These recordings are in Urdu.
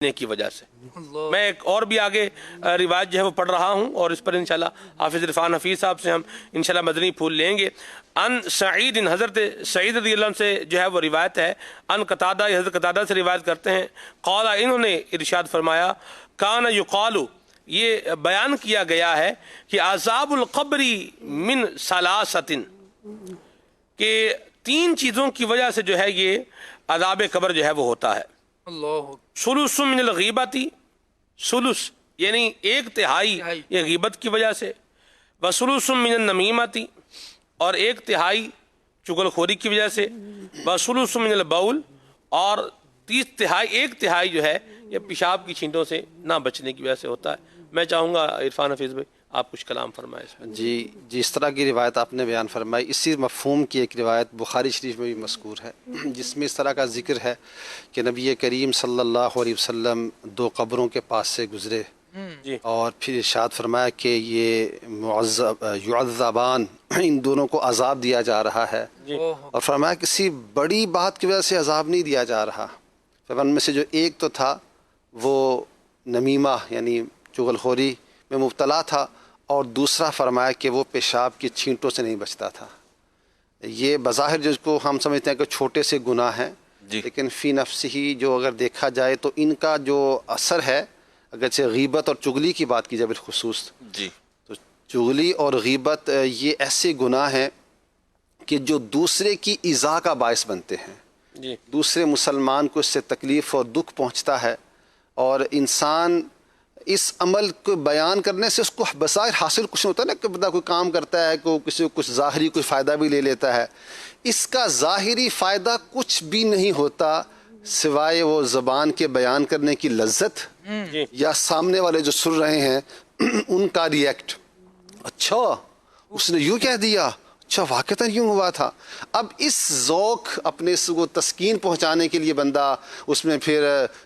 کی وجہ سے۔ میں ایک اور بھی آگے روایت جو ہے وہ پڑھ رہا ہوں اور اس پر انشاءاللہ حافظ عرفان حفیظ صاحب سے ہم انشاءاللہ مدنی پھول لیں گے۔ ان سعید، حضرت سعید رضی اللہ عنہ سے جو ہے وہ روایت ہے۔ ان قتادہ، حضرت قتادہ سے روایت کرتے ہیں، قال، انہوں نے ارشاد فرمایا، کان یقال، یہ بیان کیا گیا ہے کہ عذاب القبر من ثلاثۃ، کہ 3 چیزوں کی وجہ سے جو ہے یہ عذاب قبر جو ہے وہ ہوتا ہے۔ ثلث من الغیبت، ثلث یعنی 1/3 یہ غیبت کی وجہ سے، وثلث من النمیمت، اور 1/3 چغل خوری کی وجہ سے، وثلث من البول، اور 1/3 جو ہے یہ پیشاب کی چھینٹوں سے نہ بچنے کی وجہ سے ہوتا ہے۔ میں چاہوں گا عرفان حفیظ بھائی آپ کچھ کلام فرمائیں اس میں۔ جی اس طرح کی روایت آپ نے بیان فرمائی، اسی مفہوم کی ایک روایت بخاری شریف میں بھی مذکور ہے، جس میں اس طرح کا ذکر ہے کہ نبی کریم صلی اللہ علیہ وسلم 2 قبروں کے پاس سے گزرے اور پھر ارشاد فرمایا کہ یہ یعذبان، ان دونوں کو عذاب دیا جا رہا ہے، اور فرمایا کسی بڑی بات کی وجہ سے عذاب نہیں دیا جا رہا۔ ان میں سے جو ایک تو تھا وہ نمیمہ یعنی چغل خوری میں مبتلا تھا، اور دوسرا فرمایا کہ وہ پیشاب کی چھینٹوں سے نہیں بچتا تھا۔ یہ بظاہر جس کو ہم سمجھتے ہیں کہ چھوٹے سے گناہ ہیں، لیکن فی نفس ہی جو اگر دیکھا جائے تو ان کا جو اثر ہے، اگرچہ غیبت اور چغلی کی بات کی جائے بالخصوص، تو چغلی اور غیبت یہ ایسے گناہ ہیں کہ جو دوسرے کی ایذا کا باعث بنتے ہیں، دوسرے مسلمان کو اس سے تکلیف اور دکھ پہنچتا ہے، اور انسان اس عمل کو بیان کرنے سے اس کو بظاہر حاصل کچھ نہیں ہوتا نا، کہ بندہ کوئی کام کرتا ہے، کوئی کسی کو کچھ ظاہری کوئی فائدہ بھی لے لیتا ہے، اس کا ظاہری فائدہ کچھ بھی نہیں ہوتا سوائے وہ زبان کے بیان کرنے کی لذت یا سامنے والے جو سن رہے ہیں ان کا ریئیکٹ، اچھا اس نے یوں کہہ دیا، اچھا واقعتاً یوں ہوا تھا۔ اب اس ذوق اپنے کو تسکین پہنچانے کے لیے بندہ اس میں پھر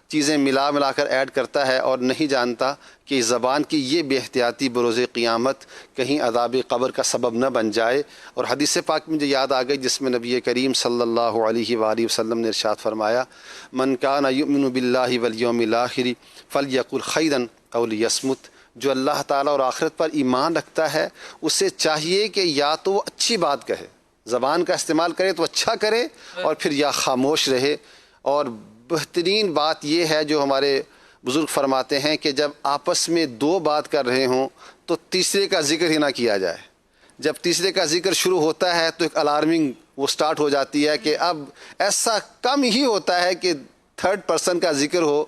چیزیں ملا کر ایڈ کرتا ہے، اور نہیں جانتا کہ زبان کی یہ بے احتیاطی بروز قیامت کہیں عذاب قبر کا سبب نہ بن جائے۔ اور حدیث پاک مجھے یاد آ گئی جس میں نبی کریم صلی اللہ علیہ وآلہ وسلم نے ارشاد فرمایا، من کان یؤمن باللہ والیوم الآخر فلیقل خیرا او لیصمت، جو اللہ تعالیٰ اور آخرت پر ایمان رکھتا ہے اسے چاہیے کہ یا تو وہ اچھی بات کہے، زبان کا استعمال کرے تو اچھا کرے، اور پھر یا خاموش رہے۔ اور بہترین بات یہ ہے جو ہمارے بزرگ فرماتے ہیں کہ جب آپس میں 2 بات کر رہے ہوں تو تیسرے کا ذکر ہی نہ کیا جائے۔ جب تیسرے کا ذکر شروع ہوتا ہے تو ایک الارمنگ وہ سٹارٹ ہو جاتی ہے کہ اب ایسا کم ہی ہوتا ہے کہ 3rd پرسن کا ذکر ہو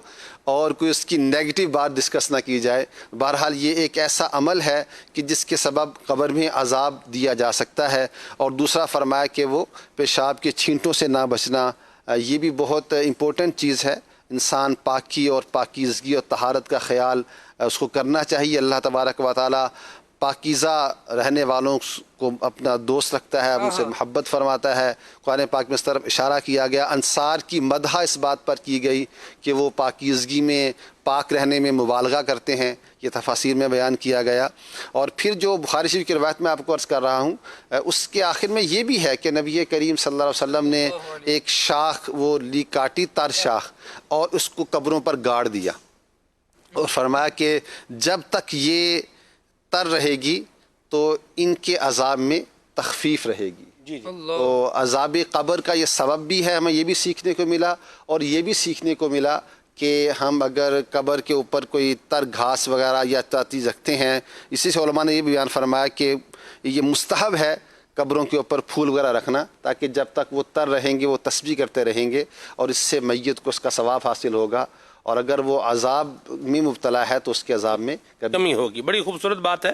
اور کوئی اس کی نیگیٹو بات ڈسکس نہ کی جائے۔ بہرحال یہ ایک ایسا عمل ہے کہ جس کے سبب قبر میں عذاب دیا جا سکتا ہے۔ اور دوسرا فرمایا کہ وہ پیشاب کی چھینٹوں سے نہ بچنا، یہ بھی بہت امپورٹنٹ چیز ہے۔ انسان پاکی اور پاکیزگی اور طہارت کا خیال اس کو کرنا چاہیے۔ اللہ تبارک و تعالی پاکیزہ رہنے والوں کو اپنا دوست رکھتا ہے، ان سے محبت فرماتا ہے۔ قرآن پاک میں اس طرف اشارہ کیا گیا، انصار کی مدح اس بات پر کی گئی کہ وہ پاکیزگی میں، پاک رہنے میں مبالغہ کرتے ہیں، یہ تفاسیر میں بیان کیا گیا۔ اور پھر جو بخاری شریف کی روایت میں آپ کو عرض کر رہا ہوں، اس کے آخر میں یہ بھی ہے کہ نبی کریم صلی اللہ علیہ وسلم نے ایک شاخ وہ لی کاٹی، تر شاخ، اور اس کو قبروں پر گاڑ دیا، اور فرمایا کہ جب تک یہ تر رہے گی تو ان کے عذاب میں تخفیف رہے گی۔ تو عذاب قبر کا یہ سبب بھی ہے، ہمیں یہ بھی سیکھنے کو ملا، اور یہ بھی سیکھنے کو ملا کہ ہم اگر قبر کے اوپر کوئی تر گھاس وغیرہ یا چیز رکھتے ہیں، اسی سے علماء نے یہ بیان فرمایا کہ یہ مستحب ہے قبروں کے اوپر پھول وغیرہ رکھنا، تاکہ جب تک وہ تر رہیں گے وہ تسبیح کرتے رہیں گے، اور اس سے میت کو اس کا ثواب حاصل ہوگا، اور اگر وہ عذاب میں مبتلا ہے تو اس کے عذاب میں کمی ہوگی۔ بڑی خوبصورت بات ہے۔